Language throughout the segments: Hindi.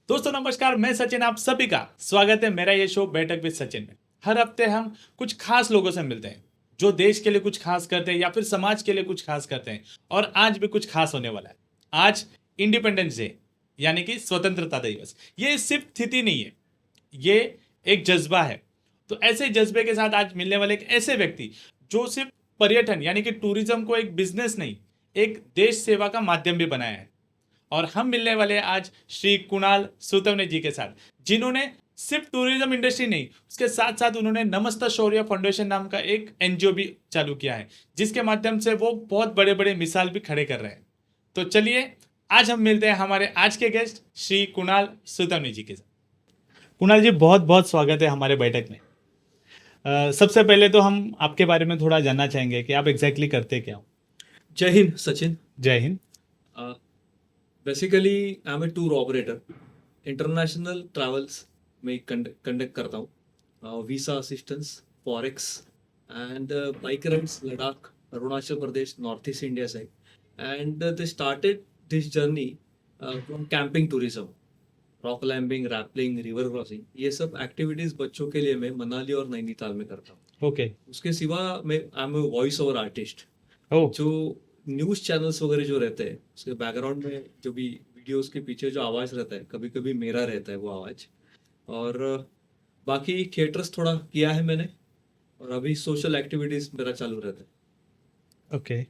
दोस्तों नमस्कार, मैं सचिन, आप सभी का स्वागत है मेरा ये शो बैठक विद सचिन में। हर हफ्ते हम कुछ खास लोगों से मिलते हैं जो देश के लिए कुछ खास करते हैं या फिर समाज के लिए कुछ खास करते हैं। और आज भी कुछ खास होने वाला है। आज इंडिपेंडेंस डे यानी कि स्वतंत्रता दिवस। ये सिर्फ तिथि नहीं है, ये एक जज्बा है। तो ऐसे जज्बे के साथ आज मिलने वाले एक ऐसे व्यक्ति जो सिर्फ पर्यटन यानी कि टूरिज्म को एक बिजनेस नहीं, एक देश सेवा का माध्यम भी बनाया है। और हम मिलने वाले हैं आज श्री कुणाल सुतवने जी के साथ, जिन्होंने सिर्फ टूरिज्म इंडस्ट्री नहीं, उसके साथ साथ उन्होंने नमस्ता शौर्य फाउंडेशन नाम का एक एनजीओ भी चालू किया है, जिसके माध्यम से वो बहुत बड़े बड़े मिसाल भी खड़े कर रहे हैं। तो चलिए आज हम मिलते हैं हमारे आज के गेस्ट श्री कुणाल सुतवने जी के साथ। कुणाल जी, बहुत बहुत स्वागत है हमारे बैठक में। सबसे पहले तो हम आपके बारे में थोड़ा जानना चाहेंगे कि आप एग्जैक्टली करते क्या हो। जय हिंद सचिन। जय हिंद। Basically I am a tour operator. International travels में कंडक्ट करता हूँ, visa assistance, forex and bike rides Ladakh, Arunachal Pradesh, north east India side. And they started this journey from camping tourism, rock climbing, rappelling, river crossing. ये सब एक्टिविटीज बच्चों के लिए मैं मनाली और नैनीताल में करता हूँ। ओके। उसके सिवा मैं I am a voice over artist. Oh. जो न्यूज़ चैनल्स वगैरह जो रहते हैं, उसके बैकग्राउंड में जो भी वीडियोस के पीछे जो आवाज़ रहता है, कभी कभी मेरा रहता है वो आवाज़। और बाकी थिएटर्स थोड़ा किया है मैंने, और अभी सोशल एक्टिविटीज़ मेरा चालू रहता है। ओके।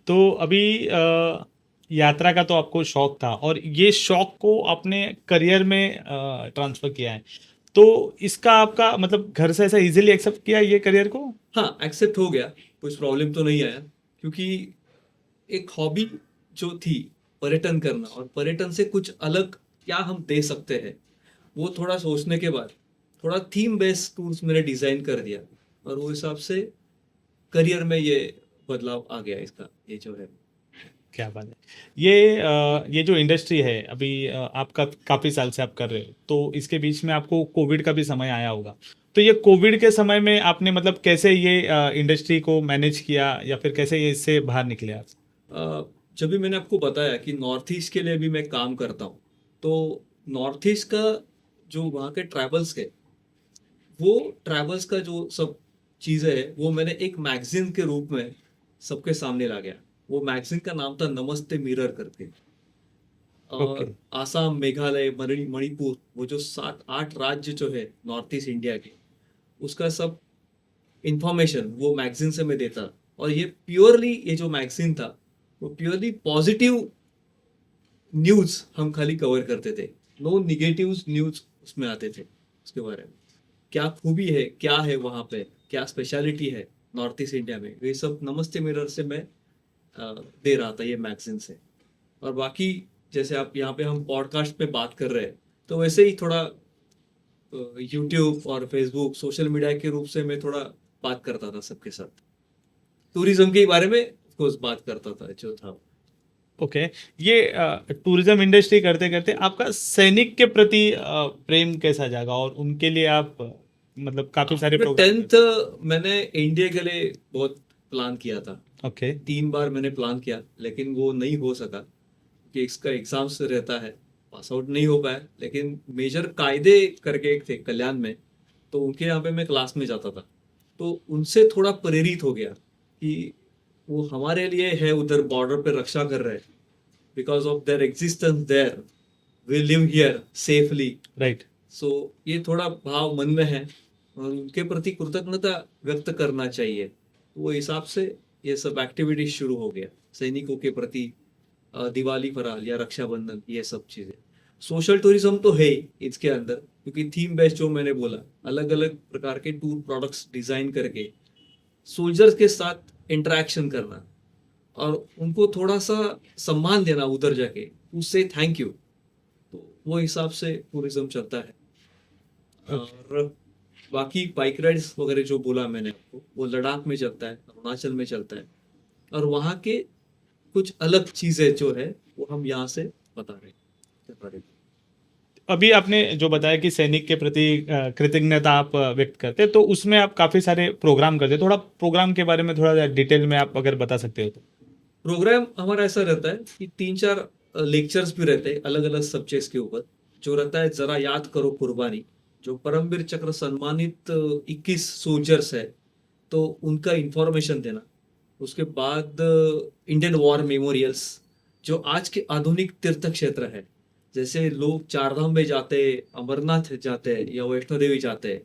तो अभी यात्रा का तो आपको शौक था और ये शौक को आपने करियर में ट्रांसफर किया है। तो इसका आपका मतलब घर से ऐसा इजीली एक्सेप्ट किया ये करियर को? हाँ, एक्सेप्ट हो गया, कुछ प्रॉब्लम तो नहीं आया, क्योंकि एक हॉबी जो थी पर्यटन करना, और पर्यटन से कुछ अलग क्या हम दे सकते हैं, वो थोड़ा सोचने के बाद थोड़ा थीम बेस्ड टूर्स मैंने डिज़ाइन कर दिया, और वो हिसाब से करियर में ये बदलाव आ गया इसका, ये जो है। क्या बात है। ये जो इंडस्ट्री है अभी आपका काफ़ी साल से आप कर रहे हो, तो इसके बीच में आपको कोविड का भी समय आया होगा। तो ये कोविड के समय में आपने मतलब कैसे ये इंडस्ट्री को मैनेज किया या फिर कैसे ये इससे बाहर निकले आप? जब भी मैंने आपको बताया कि नॉर्थ ईस्ट के लिए भी मैं काम करता हूँ, तो नॉर्थ ईस्ट का जो वहाँ के ट्रैवल्स के, वो ट्रैवल्स का जो सब चीज़ें है, वो मैंने एक मैगजीन के रूप में सबके सामने ला गया। वो मैगजीन का नाम था नमस्ते मिरर करके। ओके। और आसाम, मेघालय, मणिपुर, वो जो 7-8 राज्य जो है नॉर्थ ईस्ट इंडिया के, उसका सब इंफॉर्मेशन वो मैगजीन से मैं देता। और ये प्योरली, ये जो मैगजीन था वो प्योरली पॉजिटिव न्यूज़ हम खाली कवर करते थे। नो निगेटिव न्यूज़ उसमें आते थे। उसके बारे में क्या खूबी है, क्या है वहाँ पे, क्या स्पेशलिटी है नॉर्थ ईस्ट इंडिया में, ये सब नमस्ते मिरर से मैं दे रहा था ये मैगजीन से। और बाकी जैसे आप यहाँ पे हम पॉडकास्ट पे बात कर रहे हैं, तो वैसे ही थोड़ा यूट्यूब और फेसबुक, सोशल मीडिया के रूप से मैं थोड़ा बात करता था सबके साथ। टूरिज्म के बारे में कोर्स बात करता था जो था। ओके। ये टूरिज्म इंडस्ट्री करते करते आपका सैनिक के प्रति प्रेम कैसा जागा और उनके लिए आप मतलब काफ़ी सारे आफ्टर प्रोग्राम? 10th मैंने इंडिया के लिए बहुत प्लान किया था। ओके। 3 बार मैंने प्लान किया, लेकिन वो नहीं हो सका कि इसका एग्जाम्स रहता है, पास आउट नहीं हो पाया। लेकिन मेजर कायदे करके एक थे कल्याण में, तो उनके यहाँ पे मैं क्लास में जाता था, तो उनसे थोड़ा प्रेरित हो गया कि वो हमारे लिए है, उधर बॉर्डर पे रक्षा कर रहे हैं। Because of their existence there, we live here safely. Right. So ये थोड़ा भाव मन में है, और उनके प्रति कृतज्ञता व्यक्त करना चाहिए। तो वो हिसाब से ये सब एक्टिविटीज शुरू हो गया सैनिकों के प्रति। दिवाली, फराल या रक्षाबंधन, ये सब चीज़ें। सोशल टूरिज्म तो है ही इसके अंदर, क्योंकि थीम बेस्ड जो मैंने बोला, अलग अलग प्रकार के टूर प्रोडक्ट्स डिज़ाइन करके सोल्जर्स के साथ इंटरेक्शन करना, और उनको थोड़ा सा सम्मान देना उधर जाके, उससे थैंक यू। तो वो हिसाब से टूरिज्म चलता है। और बाकी बाइक राइड्स वगैरह जो बोला मैंने आपको, वो लद्दाख में चलता है, अरुणाचल में चलता है, और वहाँ के कुछ अलग चीज़ें जो है वो हम यहाँ से बता रहे हैं। अभी आपने जो बताया कि सैनिक के प्रति कृतज्ञता आप व्यक्त करते हैं, तो उसमें आप काफ़ी सारे प्रोग्राम करते हैं। थोड़ा प्रोग्राम के बारे में थोड़ा डिटेल में आप अगर बता सकते हो तो। प्रोग्राम हमारा ऐसा रहता है कि 3-4 लेक्चर्स भी रहते हैं अलग अलग सब्जेक्ट्स के ऊपर। जो रहता है जरा याद करो कुर्बानी, जो परमवीर चक्र सम्मानित 21 सोल्जर्स है, तो उनका इंफॉर्मेशन देना। उसके बाद इंडियन वॉर मेमोरियल्स, जो आज के आधुनिक तीर्थ क्षेत्र है, जैसे लोग चारधाम में जाते हैं, अमरनाथ जाते हैं या वैष्णो देवी जाते हैं,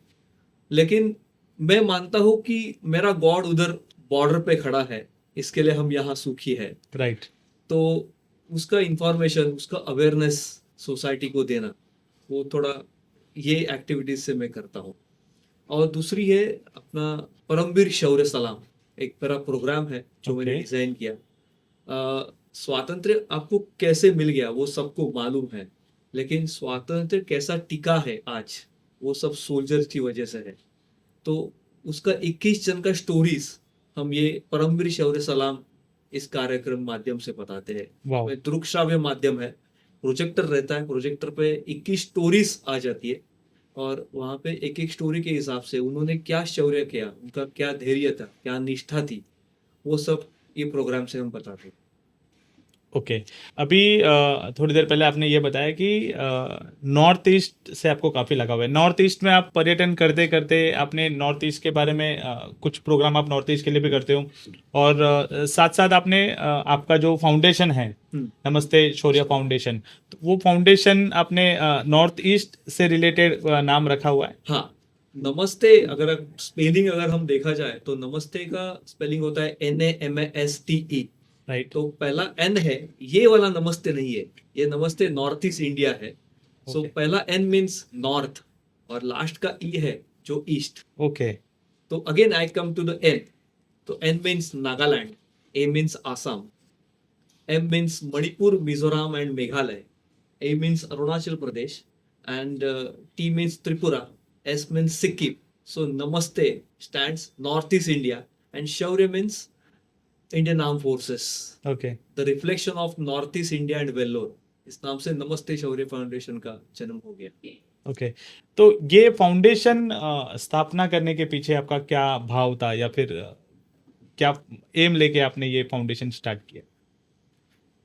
लेकिन मैं मानता हूँ कि मेरा गॉड उधर बॉर्डर पे खड़ा है, इसके लिए हम यहाँ सुखी है। राइट। तो उसका इंफॉर्मेशन, उसका अवेयरनेस सोसाइटी को देना, वो थोड़ा ये एक्टिविटीज से मैं करता हूँ। और दूसरी है अपना परमवीर शौर्य सलाम, एक मेरा प्रोग्राम है जो मैंने Okay. डिजाइन किया। स्वातंत्र्य आपको कैसे मिल गया वो सबको मालूम है, लेकिन स्वातंत्र्य कैसा टिका है आज, वो सब सोल्जर्स की वजह से है। तो उसका 21 जन का स्टोरीज हम ये परमवीर शौर्य सलाम इस कार्यक्रम माध्यम से बताते हैं। वाओ। दृक श्राव्य माध्यम है, प्रोजेक्टर रहता है, प्रोजेक्टर पे 21 स्टोरीज आ जाती है, और वहाँ पे एक एक स्टोरी के हिसाब से उन्होंने क्या शौर्य किया, उनका क्या धैर्य था, क्या निष्ठा थी, वो सब ये प्रोग्राम से हम बताते हैं। ओके। अभी थोड़ी देर पहले आपने ये बताया कि नॉर्थ ईस्ट से आपको काफ़ी लगा हुआ है। नॉर्थ ईस्ट में आप पर्यटन करते करते आपने नॉर्थ ईस्ट के बारे में कुछ प्रोग्राम आप नॉर्थ ईस्ट के लिए भी करते हो, और साथ साथ आपने आपका जो फाउंडेशन है नमस्ते शौर्य फाउंडेशन, तो वो फाउंडेशन आपने नॉर्थ ईस्ट से रिलेटेड नाम रखा हुआ है। हाँ, नमस्ते अगर स्पेलिंग अगर हम देखा जाए तो नमस्ते का स्पेलिंग होता है NAMASTE। राइट। तो पहला N है, ये वाला नमस्ते नहीं है, ये नमस्ते नॉर्थ ईस्ट इंडिया है। So Okay. पहला N मीन्स नॉर्थ और लास्ट का E है जो ईस्ट। ओके। तो again I come to the N। तो N means Nagaland, A means Assam, M means Manipur, Mizoram and Meghalaya, A means Arunachal Pradesh, and T means Tripura, S means Sikkim. So Namaste stands north east India, and Shaurya means Indian arm forces, okay. The reflection of north east India and Vellore. इस नाम से नमस्ते शौर्य फाउंडेशन का जन्म हो गया। ओके। तो ये फाउंडेशन स्थापना करने के पीछे आपका क्या भाव था, या फिर क्या एम लेके आपने ये फाउंडेशन स्टार्ट किया?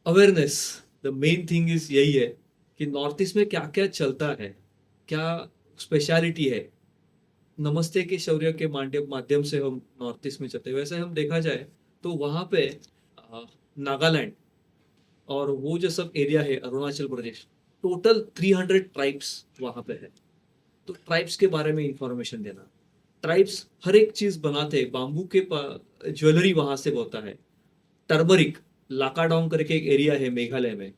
Awareness, the main thing is यही है कि नॉर्थ ईस्ट में क्या क्या चलता है, क्या स्पेशलिटी है। नमस्ते के शौर्य के माध्यम से हम नॉर्थ ईस्ट में चलते हैं। वैसे हम देखा जाए तो वहाँ पे नागालैंड और वो जो सब एरिया है अरुणाचल प्रदेश, टोटल 300 ट्राइब्स वहाँ पे है। तो ट्राइब्स के बारे में इंफॉर्मेशन देना, ट्राइब्स हर एक चीज बनाते हैं, बाम्बू के ज्वेलरी वहां से होता है। टर्मरिक, लाकाडोंग करके एक एरिया है मेघालय में,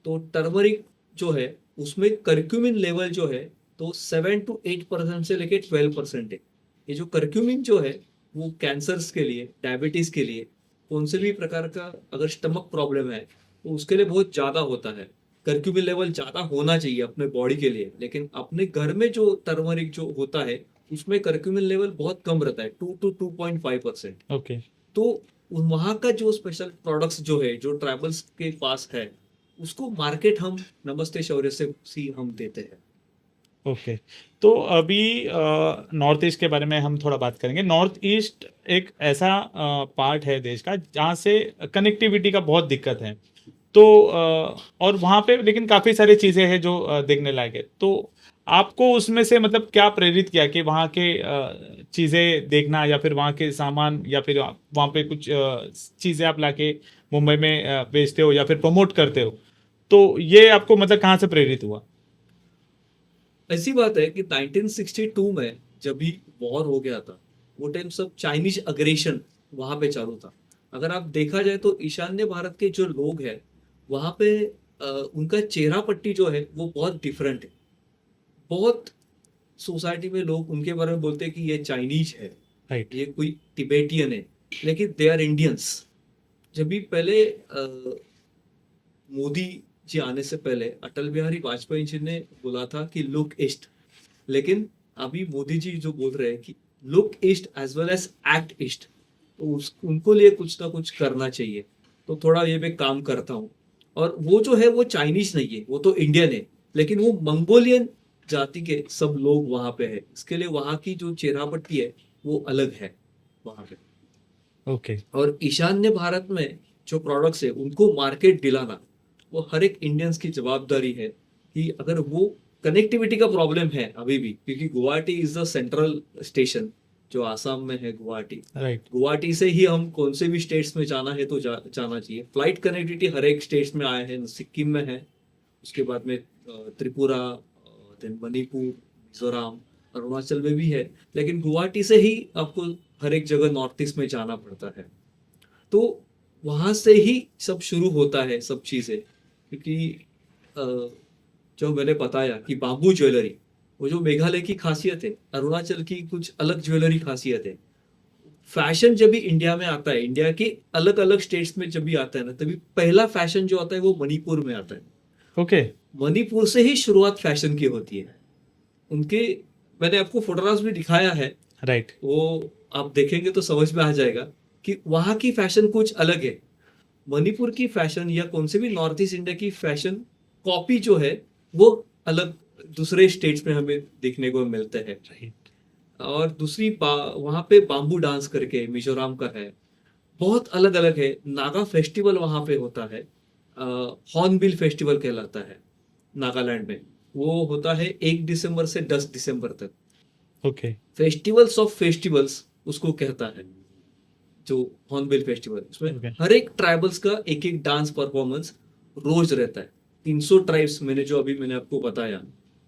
तो टर्मरिक जो है उसमें करक्यूमिन लेवल जो है तो 7 to 8% से लेके 12% है। ये जो करक्यूमिन जो है वो कैंसर्स के लिए, डायबिटीज के लिए, कौन से भी प्रकार का अगर स्टमक प्रॉब्लम है तो उसके लिए बहुत ज्यादा होता है। करक्यूमिन लेवल ज्यादा होना चाहिए अपने बॉडी के लिए, लेकिन अपने घर में जो टर्मरिक जो होता है उसमें करक्यूमिन लेवल बहुत कम रहता है, 2 to 2.5%। ओके। तो वहाँ का जो स्पेशल प्रोडक्ट्स जो है, जो ट्राइबल्स के पास है, उसको मार्केट हम नमस्ते शौर्य से हम देते हैं। ओके। तो अभी नॉर्थ ईस्ट के बारे में हम थोड़ा बात करेंगे। नॉर्थ ईस्ट एक ऐसा पार्ट है देश का जहाँ से कनेक्टिविटी का बहुत दिक्कत है, तो और वहाँ पे लेकिन काफ़ी सारी चीज़ें हैं जो देखने लायक है। तो आपको उसमें से मतलब क्या प्रेरित किया कि वहाँ के चीज़ें देखना, या फिर वहाँ के सामान, या फिर वहाँ पे कुछ चीज़ें आप लाके मुंबई में बेचते हो या फिर प्रमोट करते हो, तो ये आपको मतलब कहाँ से प्रेरित हुआ? ऐसी बात है कि 1962 में जब भी वॉर हो गया था, वो टाइम सब चाइनीज अग्रेशन वहां पे चालू था। अगर आप देखा जाए तो ईशान्य भारत के जो लोग हैं वहां पे उनका चेहरा पट्टी जो है वो बहुत डिफरेंट है। बहुत सोसाइटी में लोग उनके बारे में बोलते हैं कि ये चाइनीज है, राइट। ये कोई तिबेटियन है, लेकिन दे आर इंडियंस। जब भी पहले मोदी जी आने से पहले अटल बिहारी वाजपेयी जी ने बोला था कि लुक ईस्ट, लेकिन अभी मोदी जी जो बोल रहे हैं कि look east as well as act east, तो उनको लिए कुछ ना कुछ करना चाहिए। तो थोड़ा ये मैं काम करता हूँ। और वो जो है वो चाइनीज नहीं है, वो तो इंडियन है, लेकिन वो मंगोलियन जाति के सब लोग वहां पे है, इसके लिए वहां की जो चेहरा पट्टी है वो अलग है वहां पे। ओके। और ईशान्य भारत में जो प्रोडक्ट्स है उनको मार्केट दिलाना वो हर एक इंडियंस की जवाबदारी है कि अगर वो कनेक्टिविटी का प्रॉब्लम है अभी भी, क्योंकि Guwahati is the central station जो आसाम में है, गुवाहाटी। राइट। गुवाहाटी से ही हम कौन से भी स्टेट्स में जाना है तो जाना चाहिए। फ्लाइट कनेक्टिविटी हर एक स्टेट्स में आए हैं, सिक्किम में है, उसके बाद में त्रिपुरा, देन मणिपुर, मिजोरम, अरुणाचल में भी है, लेकिन गुवाहाटी से ही आपको हर एक जगह नॉर्थ ईस्ट में जाना पड़ता है। तो वहां से ही सब शुरू होता है सब चीजें, क्योंकि जो मैंने बताया कि बाम्बू ज्वेलरी, वो जो मेघालय की खासियत है, अरुणाचल की कुछ अलग ज्वेलरी खासियत है। फैशन जब भी इंडिया में आता है, इंडिया के अलग अलग स्टेट्स में जब भी आता है ना, तभी पहला फैशन जो आता है वो मणिपुर में आता है। ओके। मणिपुर से ही शुरुआत फैशन की होती है। उनके, मैंने आपको फोटोग्राफ्स भी दिखाया है, राइट। वो आप देखेंगे तो समझ में आ जाएगा कि वहां की फैशन कुछ अलग है। मणिपुर की फैशन या कौन से भी नॉर्थ ईस्ट इंडिया की फैशन कॉपी जो है वो अलग दूसरे स्टेट्स में हमें देखने को मिलते हैं। राइट। और दूसरी वहां पे बाम्बू डांस करके मिजोरम का है, बहुत अलग अलग है। नागा फेस्टिवल वहां पे होता है, हॉर्नबिल फेस्टिवल कहलाता है नागालैंड में। वो होता है 1 दिसंबर से 10 दिसंबर तक। ओके। फेस्टिवल्स ऑफ फेस्टिवल्स उसको कहता है, जो हॉर्नबिल फेस्टिवल। उसमें Okay. हर एक ट्राइबल्स का एक एक डांस परफॉर्मेंस रोज रहता है। 300 ट्राइब्स मैंने आपको बताया।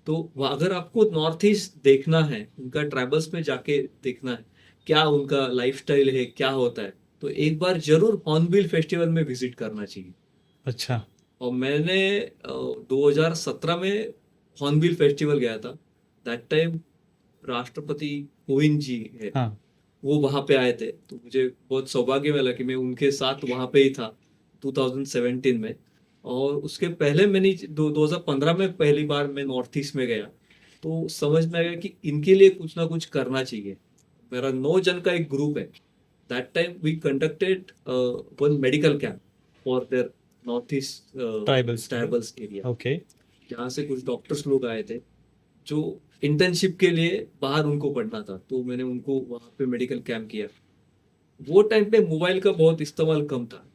तो अगर आपको नॉर्थ ईस्ट देखना है, उनका ट्राइबल्स में जाके देखना है क्या उनका लाइफस्टाइल है, क्या होता है, तो एक बार जरूर हॉर्नबिल फेस्टिवल में विजिट करना चाहिए। अच्छा। और मैंने 2017 में हॉर्नबिल फेस्टिवल गया था। दैट टाइम राष्ट्रपति कोविंद जी है, हाँ। वो वहां पे आए थे, तो मुझे बहुत सौभाग्य मिला कि मैं उनके साथ वहां पे ही था 2017 में। और उसके पहले मैंने 2015 में पहली बार मैं नॉर्थ ईस्ट में गया, तो समझ में आया कि इनके लिए कुछ ना कुछ करना चाहिए। मेरा 9 जन का एक ग्रुप है। That time we conducted one medical camp for their north east tribals. Tribals area, okay. जहाँ से कुछ डॉक्टर्स लोग आए थे जो इंटर्नशिप के लिए बाहर उनको पढ़ना था। तो मैंने उनको वहाँ पे मेडिकल कैंप किया। वो टाइम पे मोबाइल का बहुत इस्तेमाल कम था,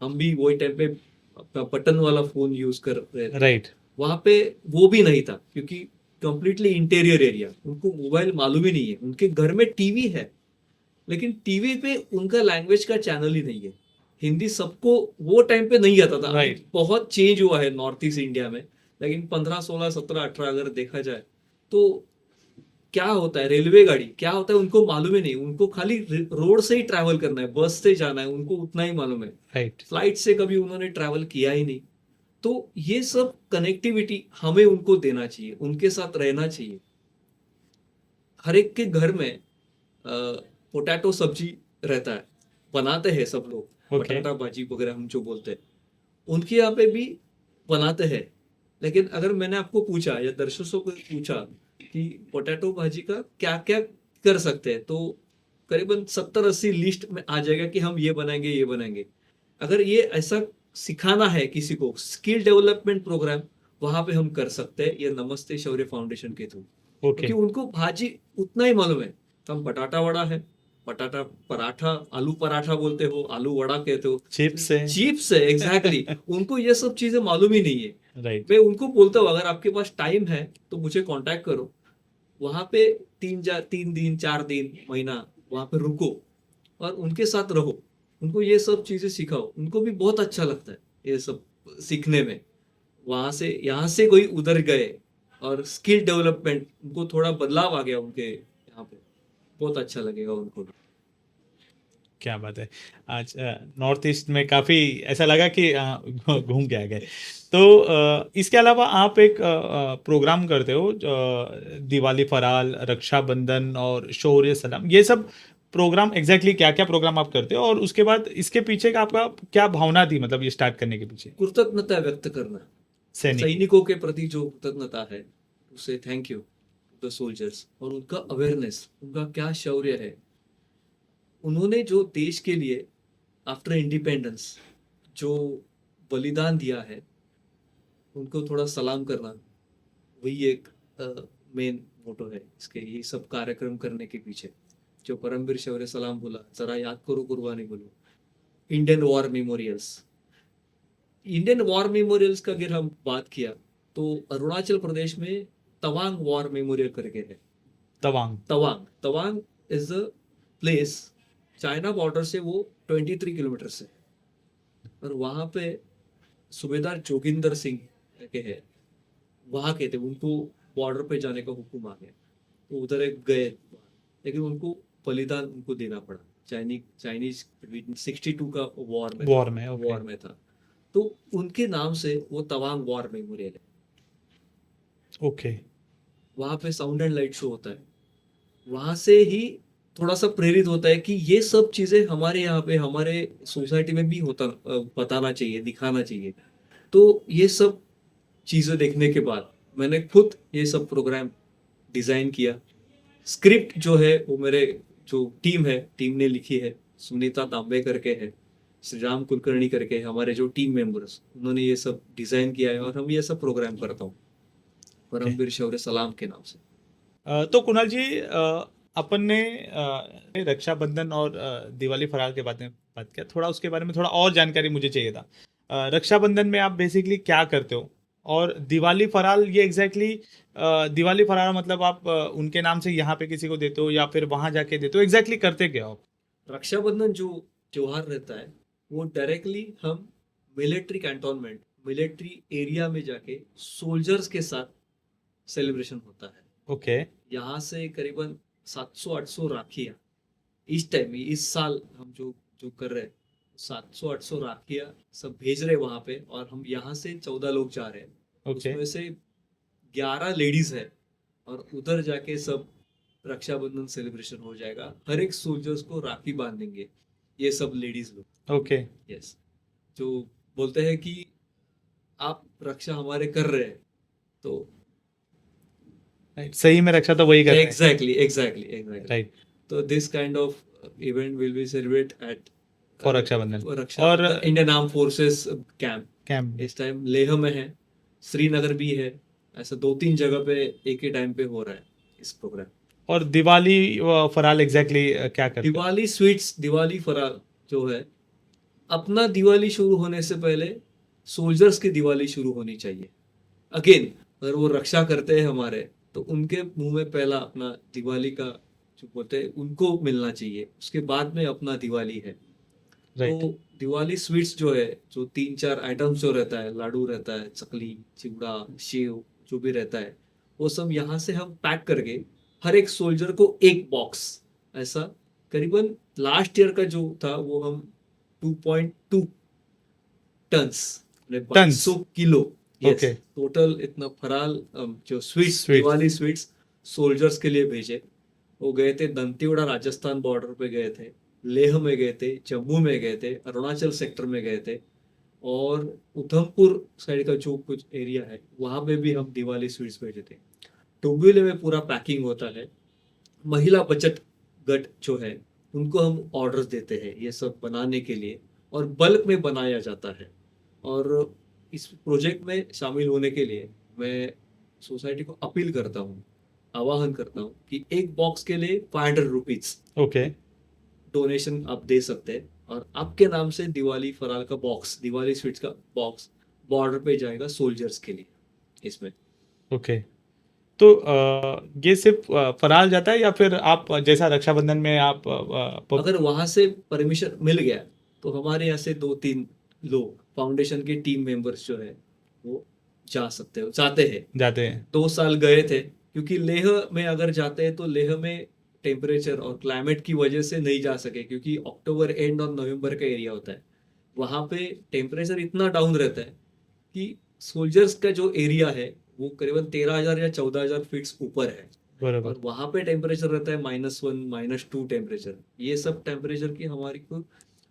हम भी वही टाइम पे अपना बटन वाला फोन यूज कर रहे थे। राइट। वहाँ पे वो भी नहीं था, क्योंकि कंप्लीटली इंटीरियर एरिया, उनको मोबाइल मालूम ही नहीं है। उनके घर में टीवी है, लेकिन टीवी पे उनका लैंग्वेज का चैनल ही नहीं है। हिंदी सबको वो टाइम पे नहीं आता था। अभी Right. बहुत चेंज हुआ है नॉर्थ ईस्ट इंडिया में, लेकिन 15, 16, 17, 18 अगर देखा जाए तो क्या होता है, रेलवे गाड़ी क्या होता है उनको मालूम ही नहीं। उनको खाली रोड से ही ट्रैवल करना है, बस से जाना है, उनको उतना ही मालूम है। राइट। फ्लाइट से कभी उन्होंने ट्रैवल किया ही नहीं। तो ये सब कनेक्टिविटी हमें उनको देना चाहिए, उनके साथ रहना चाहिए। हर एक के घर में पोटैटो सब्जी रहता है, बनाते हैं सब लोग। Okay. बटाटा भाजी वगैरह हम जो बोलते हैं, उनके यहाँ पे भी बनाते हैं। लेकिन अगर मैंने आपको पूछा या दर्शकों को पूछा कि पोटैटो भाजी का क्या क्या कर सकते हैं, तो करीबन 70-80 लिस्ट में आ जाएगा कि हम ये बनाएंगे, ये बनाएंगे। अगर ये ऐसा सिखाना है किसी को, स्किल डेवलपमेंट प्रोग्राम वहां पे हम कर सकते हैं, ये नमस्ते शौर्य फाउंडेशन के थ्रू। ओके। क्योंकि उनको भाजी उतना ही मालूम है। हम बटाटा वड़ा है, बटाटा पराठा, आलू पराठा बोलते हो, आलू वड़ा कहते हो, चिप्स है। चिप्स है, एग्जैक्टली। उनको ये सब चीजें मालूम ही नहीं है। राइट। मैं उनको बोलता हूँ अगर आपके पास टाइम है तो मुझे कांटेक्ट करो, वहां पे 3 दिन 4 दिन महीना वहां पे रुको और उनके साथ रहो, उनको ये सब चीजें सिखाओ। उनको भी बहुत अच्छा लगता है ये सब सीखने में। वहां से यहाँ से कोई उधर गए और स्किल डेवलपमेंट, उनको थोड़ा बदलाव आ गया उनके यहाँ पे, बहुत अच्छा लगेगा उनको। क्या बात है। आज नॉर्थ ईस्ट में काफ़ी ऐसा लगा कि घूम के आ गए। तो इसके अलावा आप एक प्रोग्राम करते हो, दिवाली फराल, रक्षाबंधन और शौर्य सलाम, ये सब प्रोग्राम एग्जैक्टली क्या क्या प्रोग्राम आप करते हो, और उसके बाद इसके पीछे का आपका क्या भावना थी, मतलब ये स्टार्ट करने के पीछे? कृतज्ञता व्यक्त करना, सैनिकों के प्रति जो कृतज्ञता है, उसे थैंक यू द सोल्जर्स। और उनका अवेयरनेस, उनका क्या शौर्य है, उन्होंने जो देश के लिए आफ्टर इंडिपेंडेंस जो बलिदान दिया है, उनको थोड़ा सलाम करना, वही एक मेन मोटो है इसके, ये सब कार्यक्रम करने के पीछे। जो परमवीर शौर्य सलाम बोला, जरा याद करो कुर्बानी बोलो। Indian war memorials, Indian war memorials का अगर हम बात किया तो अरुणाचल प्रदेश में तवांग वॉर मेमोरियल करके है। Tawang. Tawang is a place, China border से वो 23 किलोमीटर से है, और वहां पे सूबेदार जोगिंदर सिंह के है, वहां के थे, उनको बॉर्डर पे जाने का हुक्म आ गया, तो उधर एक गए, लेकिन उनको बलिदान उनको देना पड़ा। चाइनीज 62 का वॉर में वॉर में, ओके। वॉर में था, तो उनके नाम से वो तवांग वॉर मेमोरियल है। ओके। वहां पे साउंड एंड लाइट शो होता है, वहां से ही थोड़ा सा प्रेरित होता है कि ये सब चीजें हमारे यहाँ पे, हमारे सोसाइटी में भी होता, बताना चाहिए, दिखाना चाहिए। तो ये सब चीजें देखने के बाद मैंने खुद ये सब प्रोग्राम डिजाइन किया। स्क्रिप्ट जो है वो मेरे जो टीम ने लिखी है, सुनीता तांबे करके है, श्री राम कुलकर्णी करके है, हमारे जो टीम मेंबर्स, उन्होंने ये सब डिजाइन किया है, और हम ये सब प्रोग्राम करता हूँ परमवीर शौर्य सलाम के नाम से। तो कुणाल जी, अपन ने रक्षाबंधन और दिवाली फराल के बारे में बात किया, थोड़ा उसके बारे में थोड़ा और जानकारी मुझे चाहिए था। रक्षाबंधन में आप बेसिकली क्या करते हो, और दिवाली फराल ये एग्जैक्टली दिवाली फराल मतलब आप उनके नाम से यहाँ पे किसी को देते हो या फिर वहां जाके देते हो, एग्जैक्टली करते क्या हो? रक्षाबंधन जो त्योहार रहता है वो डायरेक्टली हम मिलिट्री कैंटोनमेंट, मिलिट्री एरिया में जाके सोल्जर्स के साथ सेलिब्रेशन होता है। ओके। यहाँ से करीबन 700-800 राखियाँ इस टाइम, इस साल हम जो जो कर रहे हैं, 700-800 राखियाँ सब भेज रहे हैं वहाँ पे, और हम यहाँ से 14 लोग जा रहे हैं। ओके। उसमें से 11 लेडीज है, और उधर जाके सब रक्षाबंधन सेलिब्रेशन हो जाएगा। हर एक सोल्जर्स को राखी बांधेंगे ये सब लेडीज लोग। ओके। यस, जो बोलते हैं कि आप रक्षा हमारे कर रहे हैं, तो सही में रक्षा तो वही करते हैं। Exactly right. तो this kind of event will be celebrate at for Rakshabandhan. और इंडियन आर्म फोर्सेस कैंप इस टाइम लेह में है, श्रीनगर भी है, ऐसा 2-3 जगह पे एक ही टाइम पे हो रहा है इस प्रोग्राम। और दिवाली फराल एग्जैक्टली क्या करते हो? दिवाली स्वीट्स, दिवाली फराल जो है, अपना दिवाली शुरू होने से पहले सोल्जर्स की दिवाली शुरू होनी चाहिए। अगेन, अगर वो रक्षा करते हैं हमारे, तो उनके मुंह में पहला अपना दिवाली का जो बोलते हैं उनको मिलना चाहिए, उसके बाद में अपना दिवाली है। राइट। तो दिवाली स्वीट्स जो है, जो 3-4 आइटम्स जो रहता है, लाडू रहता है, चकली, चिवड़ा, सेव जो भी रहता है, वो सब यहाँ से हम पैक करके हर एक सोल्जर को एक बॉक्स, ऐसा करीबन लास्ट ईयर का जो था वो हम 2.2 टन्स, 200 किलो, Okay. टोटल इतना फराल जो sweets, Sweets. Diwali sweets soldiers के लिए भेजे। वो गए थे दंतेवाड़ा राजस्थान बॉर्डर पे गए थे, लेह में गए थे, जम्मू में गए थे, अरुणाचल सेक्टर में गए थे, और उधमपुर साइड का जो कुछ एरिया है वहां पे भी हम दिवाली स्वीट्स भेजे थे। डोंबिवली में पूरा पैकिंग होता है। महिला बचत गट जो है उनको हम ऑर्डर्स देते हैं ये सब बनाने के लिए, और बल्क में बनाया जाता है। और इस प्रोजेक्ट में शामिल होने के लिए मैं सोसाइटी को अपील करता हूँ, आवाहन करता हूँ कि एक बॉक्स के लिए 500 रुपीज ओके। डोनेशन आप दे सकते हैं, और आपके नाम से दिवाली फराल का बॉक्स, दिवाली स्वीट्स का बॉक्स बॉर्डर पे जाएगा सोल्जर्स के लिए इसमें। ओके। तो ये सिर्फ फराल जाता है या फिर आप जैसा रक्षाबंधन में आप अगर वहां से परमिशन मिल गया तो हमारे यहाँ से 2-3 लोग फाउंडेशन के टीम मेंबर्स जो है वो जा सकते हो, जाते हैं। जाते हैं? 2 साल गए थे, क्योंकि लेह में अगर जाते हैं तो लेह में टेम्परेचर और क्लाइमेट की वजह से नहीं जा सके, क्योंकि अक्टूबर एंड और नवंबर का एरिया होता है। वहां पे टेम्परेचर इतना डाउन रहता है कि सोल्जर्स का जो एरिया है वो करीबन 13,000 या 14,000 फीट ऊपर है, बराबर। और वहां पे टेम्परेचर रहता है -1, -2 टेम्परेचर। ये सब टेम्परेचर की हमारी को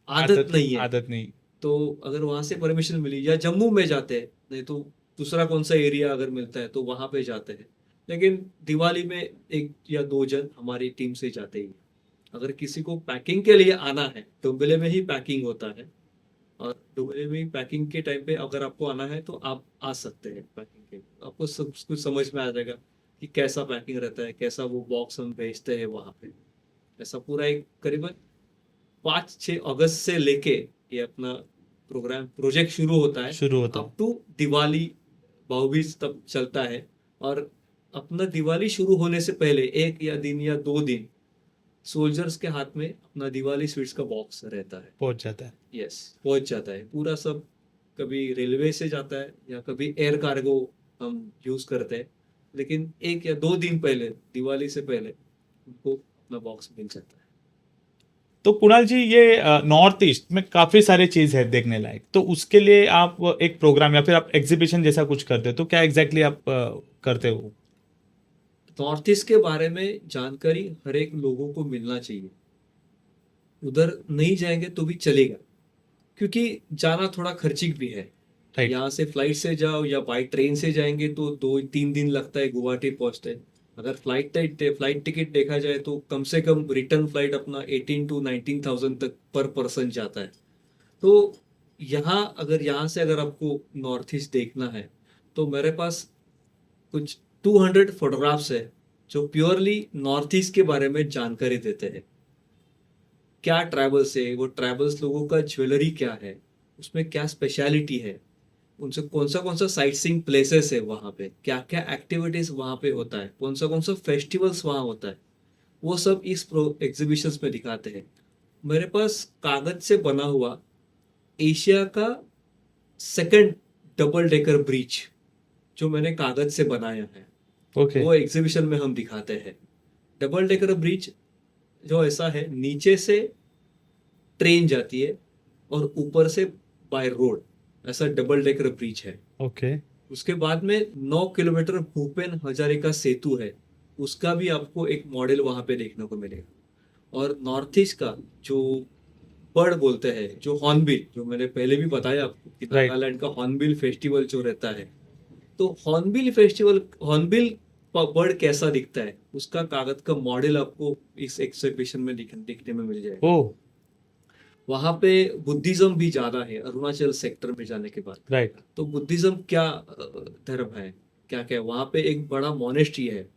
आदत नहीं है। आदत नहीं। तो अगर वहां से परमिशन मिली, या जम्मू में जाते हैं, नहीं तो दूसरा कौन सा एरिया अगर मिलता है तो वहां पे जाते हैं। लेकिन दिवाली में 1 या 2 जन हमारी टीम से जाते ही। अगर किसी को पैकिंग के लिए आना है, डोंबिवली में ही पैकिंग होता है, और डोंबिवली में ही पैकिंग के टाइम पे अगर आपको आना है तो आप आ सकते हैं पैकिंग के। आपको सब कुछ समझ में आ जाएगा कि कैसा पैकिंग रहता है, कैसा वो बॉक्स हम भेजते हैं वहां पे। ऐसा पूरा एक करीबन 5-6 अगस्त से लेके ये अपना प्रोजेक्ट शुरू होता है शुरू होता है। अप टू दिवाली, भाऊबीज तब चलता है। और अपना दिवाली शुरू होने से पहले 1 दिन या 2 दिन सोल्जर्स के हाथ में अपना दिवाली स्वीट्स का बॉक्स रहता है। पहुंच जाता है। यस, पहुंच जाता है पूरा सब। कभी रेलवे से जाता है या कभी एयर कार्गो हम यूज करते हैं, लेकिन 1 या 2 दिन पहले, दिवाली से पहले उनको अपना बॉक्स मिल जाता है। तो कुणाल जी, ये नॉर्थ ईस्ट में काफी सारी चीज है देखने लायक, तो उसके लिए आप एक प्रोग्राम या फिर आप एग्जीबिशन जैसा कुछ करते हो, तो क्या एग्जैक्टली आप करते हो? नॉर्थ ईस्ट के बारे में जानकारी हर एक लोगों को मिलना चाहिए। उधर नहीं जाएंगे तो भी चलेगा, क्योंकि जाना थोड़ा खर्चिक भी है। राइट। यहाँ से फ्लाइट से जाओ या बाई ट्रेन से जाएंगे तो 2-3 दिन लगता है गुवाहाटी पहुंचते। अगर फ्लाइट टिकट देखा जाए तो कम से कम रिटर्न फ्लाइट अपना 18 to 19,000 तक पर पर्सन जाता है। तो यहाँ से अगर आपको नॉर्थ ईस्ट देखना है तो मेरे पास कुछ 200 फोटोग्राफ्स है जो प्योरली नॉर्थ ईस्ट के बारे में जानकारी देते हैं। क्या ट्रैवल्स है, वो ट्रैवल्स लोगों का ज्वेलरी क्या है, उसमें क्या स्पेशलिटी है, उनसे कौन सा साइट सीइंग प्लेसेस है, वहाँ पे क्या क्या एक्टिविटीज वहाँ पे होता है, कौन सा फेस्टिवल्स वहाँ होता है, वो सब इस एग्जीबिशंस में दिखाते हैं। मेरे पास कागज से बना हुआ एशिया का सेकंड डबल डेकर ब्रिज जो मैंने कागज से बनाया है, ओके। वो एग्जीबिशन में हम दिखाते हैं। डबल डेकर ब्रिज जो ऐसा है, नीचे से ट्रेन जाती है और ऊपर से बाय रोड, ऐसा डबल डेकर ब्रिज है। ओके। उसके बाद में 9 किलोमीटर भूपेन हजारिका सेतु है, उसका भी आपको एक मॉडल वहां पे देखने को मिलेगा। और नॉर्थ ईस्ट का जो बर्ड बोलते हैं, जो हॉर्नबिल, जो मैंने पहले भी बताया आपको कि Right. नागालैंड का हॉर्नबिल फेस्टिवल जो रहता है, तो हॉर्नबिल बर्ड कैसा दिखता है, उसका कागज का मॉडल आपको इस एग्जीबिशन में देखने में मिल जाएगा। ओह। वहां पे बुद्धिज्म भी ज्यादा है अरुणाचल सेक्टर में जाने के बाद। राइट। तो बुद्धिज्म क्या धर्म है, क्या क्या, वहां पे एक बड़ा मोनेस्ट्री है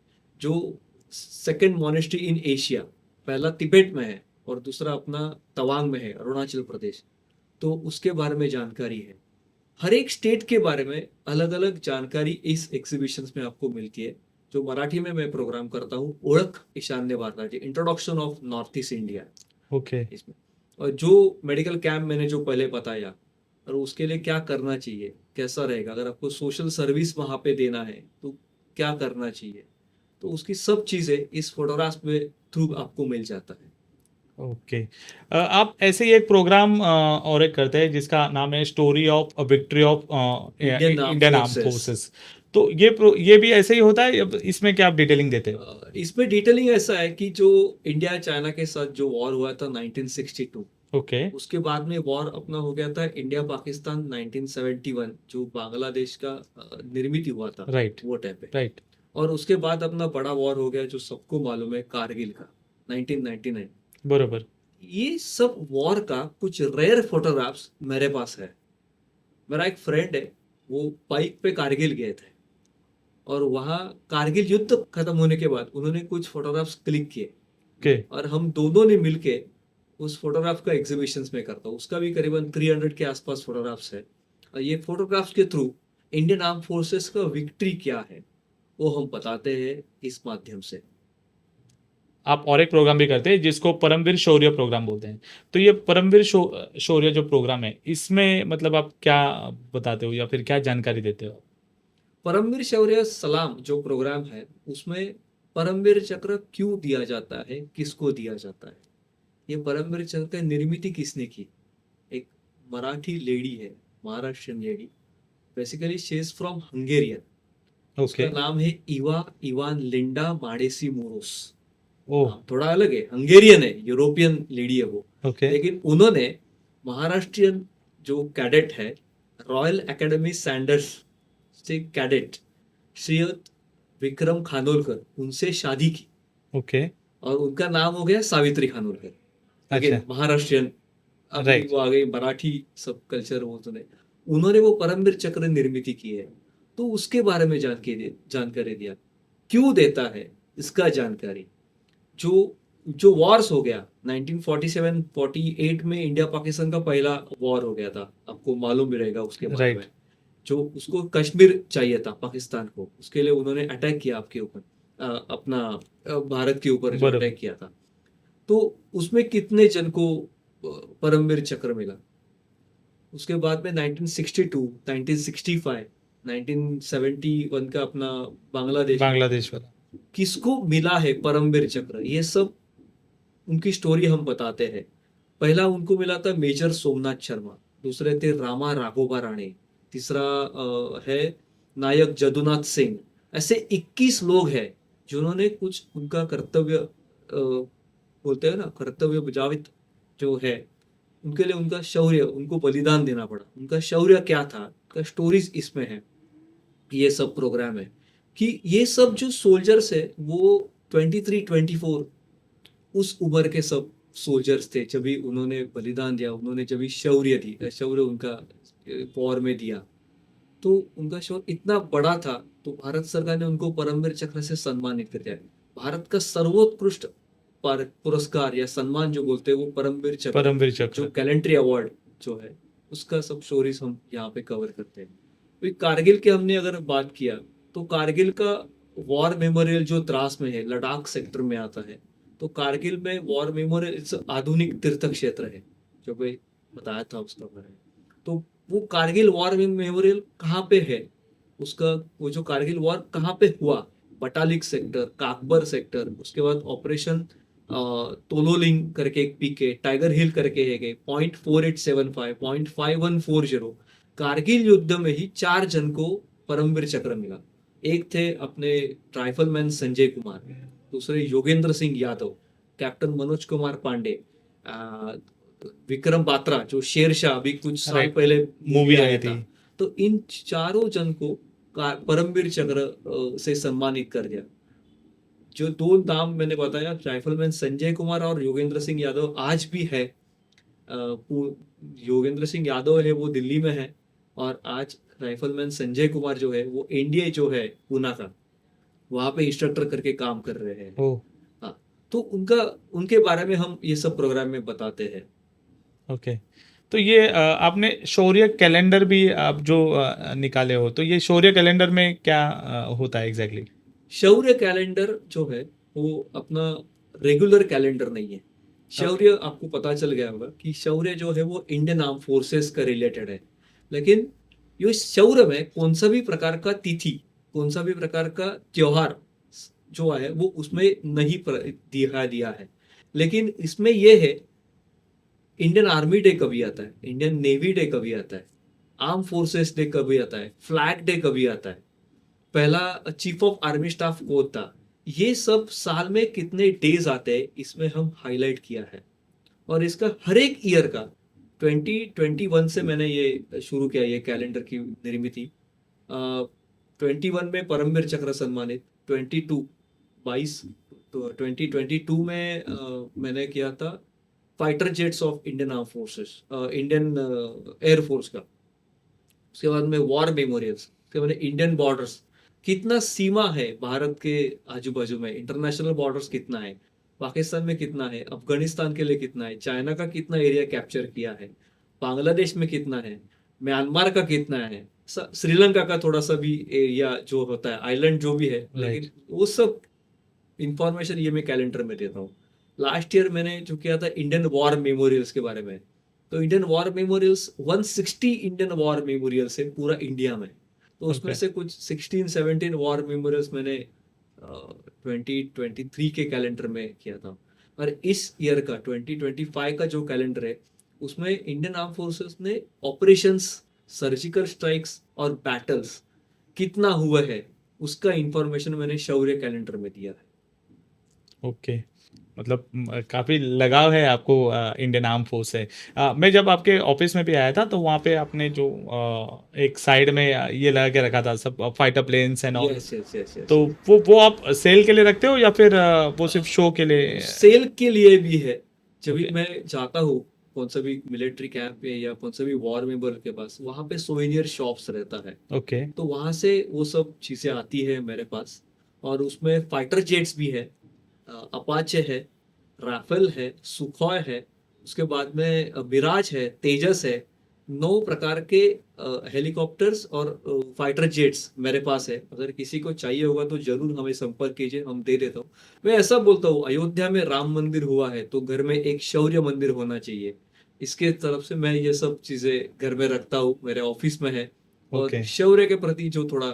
जो सेकंड मोनेस्ट्री इन एशिया, पहला तिब्बत में है और दूसरा अपना तवांग में है, अरुणाचल प्रदेश। तो उसके बारे में जानकारी है। हर एक स्टेट के बारे में अलग अलग जानकारी इस एग्जीबिशंस में आपको मिलती है। जो मराठी में मैं प्रोग्राम करता हूँ, ओळख ईशान्य भारताची, introduction of north east India, okay. इसमें। और जो मेडिकल कैंप मैंने जो पहले बताया, और उसके लिए क्या करना चाहिए, कैसा रहेगा, अगर आपको सोशल सर्विस वहां पे देना है तो क्या करना चाहिए, तो उसकी सब चीजें इस फोटोग्राफ में थ्रू आपको मिल जाता है। ओके। आप ऐसे ही एक प्रोग्राम और एक करते हैं जिसका नाम है story of victory of Indian Armed Indian arm Forces। Forces. तो ये भी ऐसे ही होता है, इसमें क्या आप डिटेलिंग देते हो? इसमें डिटेलिंग ऐसा है कि जो इंडिया चाइना के साथ जो वॉर हुआ था 1962, ओके। उसके बाद में वॉर अपना हो गया था इंडिया पाकिस्तान 1971, जो बांग्लादेश का निर्मित हुआ था राइट। वो टाइम पे। राइट। और उसके बाद अपना बड़ा वॉर हो गया जो सबको मालूम है, कारगिल का, 1999। बरोबर। ये सब वॉर का कुछ रेयर फोटोग्राफ्स मेरे पास है। मेरा एक फ्रेंड है, वो बाइक पे कारगिल गए थे और वहाँ कारगिल युद्ध खत्म होने के बाद उन्होंने कुछ फोटोग्राफ्स क्लिक किए, ओके। और हम दोनों ने मिलके उस फोटोग्राफ का एग्जीबिशंस में करता हूँ। उसका भी करीबन 300 के आसपास फोटोग्राफ्स है। और ये फोटोग्राफ्स के थ्रू इंडियन आर्म फोर्सेस का विक्ट्री क्या है वो हम बताते हैं इस माध्यम से। आप और एक प्रोग्राम भी करते हैं जिसको परमवीर शौर्य प्रोग्राम बोलते हैं। तो ये परमवीर शौर्य जो प्रोग्राम है, इसमें मतलब आप क्या बताते हो या फिर क्या जानकारी देते हो? परमवीर शौर्य सलाम जो प्रोग्राम है, उसमें परमवीर चक्र क्यों दिया जाता है, किसको दिया जाता है, ये परमवीर चक्र की निर्मित किसने की। एक मराठी लेडी है, Maharashtrian lady, basically she is from Hungarian. उसका ओके। नाम है इवान लिंडा माडेसी मोरोस। ओह। नाम थोड़ा अलग है, हंगेरियन है, यूरोपियन लेडी है वो। ओके। लेकिन उन्होंने महाराष्ट्रियन जो कैडेट है, रॉयल एकेडमी सैंडर्स से कैडेट श्रीयुत विक्रम खानोलकर, उनसे शादी की ओके। और उनका नाम हो गया सावित्री खानोलकर। अच्छा। महाराष्ट्रियन, अभी Right. वो आ गई मराठी सब कल्चर, वो तो नहीं। उन्होंने वो परमवीर चक्र निर्मित की है, तो उसके बारे में जानकारी दिया। क्यों देता है इसका जानकारी। जो वॉर्स हो गया 1947-48 में, इंडिया पाकिस्तान का पहला वॉर हो गया था, आपको मालूम भी रहेगा उसके बारे Right. में। जो उसको कश्मीर चाहिए था पाकिस्तान को, उसके लिए उन्होंने अटैक किया आपके ऊपर, अपना भारत के ऊपर जो बराबर। अटैक किया था। तो उसमें कितने जन को परमवीर चक्र मिला? उसके बाद में 1962, 1965, 1971 का अपना बांग्लादेश में बांग्लादेश वाला। किसको मिला है परमवीर चक्र, ये सब उनकी स्टोरी हम बताते हैं। पहला उनको मिला था मेजर सोमनाथ शर्मा, दूसरे थे रामा राघोबा राणे, तीसरा है नायक जदुनाथ सिंह। ऐसे 21 लोग हैं जिन्होंने कुछ उनका कर्तव्य, बोलते हैं ना, कर्तव्य बजावित जो है, उनके लिए उनका शौर्य, उनको बलिदान देना पड़ा। उनका शौर्य क्या था, उनका स्टोरीज इसमें है। ये सब प्रोग्राम है कि ये सब जो सोल्जर्स है वो 23-24 उस उम्र के सब सोल्जर्स थे जब भी उन्होंने बलिदान दिया, उन्होंने जब भी शौर्य उनका वॉर में दिया। तो उनका शौर्य इतना बड़ा था, तो भारत सरकार ने उनको परमवीर चक्र से सम्मानित कर दिया। भारत का सर्वोत्कृष्ट पुरस्कार या सम्मान जो बोलते हैं वो परमवीर चक्र, परमवीर जो चक्र। कैलेंट्री अवार्ड जो है, उसका सब स्टोरीज हम यहाँ पे कवर करते हैं। तो कारगिल के हमने अगर बात किया, तो कारगिल का वॉर मेमोरियल जो द्रास में है, लद्दाख सेक्टर में आता है। तो कारगिल में वॉर मेमोरियल आधुनिक तीर्थ क्षेत्र है, जो मैं बताया था उसका बारे में। तो वो कारगिल वॉर मेमोरियल कहाँ पे है, उसका वो जो कारगिल वॉर कहाँ पे हुआ, बटालिक सेक्टर, काकबर सेक्टर, उसके बाद ऑपरेशन तोलोलिंग करके एक पीक है, टाइगर हिल करके है, .4875, .5140। कारगिल युद्ध में ही 4 जन को परमवीर चक्र मिला। एक थे अपने राइफलमैन संजय कुमार, दूसरे योगेंद्र सिंह यादव, कैप्टन मनोज कुमार पांडे, विक्रम बात्रा जो शेरशाह अभी कुछ साल Right. पहले मूवी मूवी आई आया थी। था। तो इन चारों जन को परमवीर चक्र से सम्मानित कर दिया। जो 2 नाम मैंने बताया, राइफलमैन संजय कुमार और योगेंद्र सिंह यादव, आज भी है। योगेंद्र सिंह यादव है वो दिल्ली में है, और आज राइफलमैन संजय कुमार जो है वो एनडीए जो है पूना का, वहां पे इंस्ट्रक्टर करके काम कर रहे हैं। ओ। हाँ, तो उनके बारे में हम ये सब प्रोग्राम में बताते हैं। ओके। तो ये आपने शौर्य कैलेंडर भी आप जो निकाले हो, तो ये शौर्य कैलेंडर में क्या होता है एग्जैक्टली? शौर्य कैलेंडर जो है वो अपना रेगुलर कैलेंडर नहीं है। शौर्य आपको पता चल गया होगा कि शौर्य जो है वो इंडियन आर्म फोर्सेस का रिलेटेड है, लेकिन ये शौर्य में कौन सा भी प्रकार का तिथि, कौन सा भी प्रकार का त्योहार जो है वो उसमें नहीं दिया है। लेकिन इसमें ये है, इंडियन आर्मी डे कभी आता है, इंडियन नेवी डे कभी आता है, आर्म फोर्सेस डे कभी आता है, फ्लैग डे कभी आता है, पहला चीफ ऑफ आर्मी स्टाफ कौन था, ये सब साल में कितने डेज आते हैं इसमें हम हाईलाइट किया है। और इसका हर एक ईयर का 2021 से मैंने ये शुरू किया, ये कैलेंडर की निर्मिति। 21 में परमवीर चक्र सम्मानित, 22 तो 2022 में मैंने किया था fighter jets of Indian arm forces, Indian air force का। उसके बाद में वॉर मेमोरियल्स, उसके बाद इंडियन बॉर्डर्स, कितना सीमा है भारत के आजू बाजू में, इंटरनेशनल बॉर्डर्स कितना है, पाकिस्तान में कितना है, अफगानिस्तान के लिए कितना है, चाइना का कितना एरिया कैप्चर किया है, बांग्लादेश में कितना है, म्यांमार का कितना है, श्रीलंका का थोड़ा सा भी एरिया जो होता है, आइलैंड जो भी है, लेकिन वो सब इंफॉर्मेशन ये मैं कैलेंडर में देता हूँ। लास्ट ईयर मैंने जो किया था इंडियन वॉर मेमोरियल्स के बारे में, तो Indian war memorials 160 Indian war memorials है पूरा इंडिया में। तो उसमें Okay. से कुछ 16-17 वॉर मेमोरियल्स मैंने 2023 के कैलेंडर में किया था। और इस ईयर का 2025 का जो कैलेंडर है उसमें इंडियन आर्म फोर्सेस ने ऑपरेशंस, सर्जिकल स्ट्राइक्स और बैटल्स कितना हुआ है उसका इंफॉर्मेशन मैंने शौर्य कैलेंडर में दिया है। ओके। मतलब काफ़ी लगाव है आपको इंडियन आर्म फोर्स से। मैं जब आपके ऑफिस में भी आया था तो वहाँ पे आपने जो एक साइड में ये लगा के रखा था सब fighter planes and all, yes yes yes yes. तो वो आप सेल के लिए रखते हो या फिर वो सिर्फ शो के लिए? सेल के लिए भी है। जब भी Okay. मैं जाता हूँ कौन सा भी मिलिट्री कैंप पे या कौन सा भी वॉर मेमोरियल के पास, वहाँ पे सोवेनियर शॉप्स रहता है, ओके। तो वहाँ से वो सब चीज़ें आती है मेरे पास। और उसमें फाइटर जेट्स भी है, अपाचे है, राफेल है, सुखॉय है, उसके बाद में मिराज है, तेजस है, 9 प्रकार के हेलीकॉप्टर्स और फाइटर जेट्स मेरे पास है। अगर किसी को चाहिए होगा तो जरूर हमें संपर्क कीजिए, हम दे देता हूँ। मैं ऐसा बोलता हूँ, अयोध्या में राम मंदिर हुआ है तो घर में एक शौर्य मंदिर होना चाहिए। इसके तरफ से मैं ये सब चीजें घर में रखता हूँ, मेरे ऑफिस में है। और ओके। शौर्य के प्रति जो थोड़ा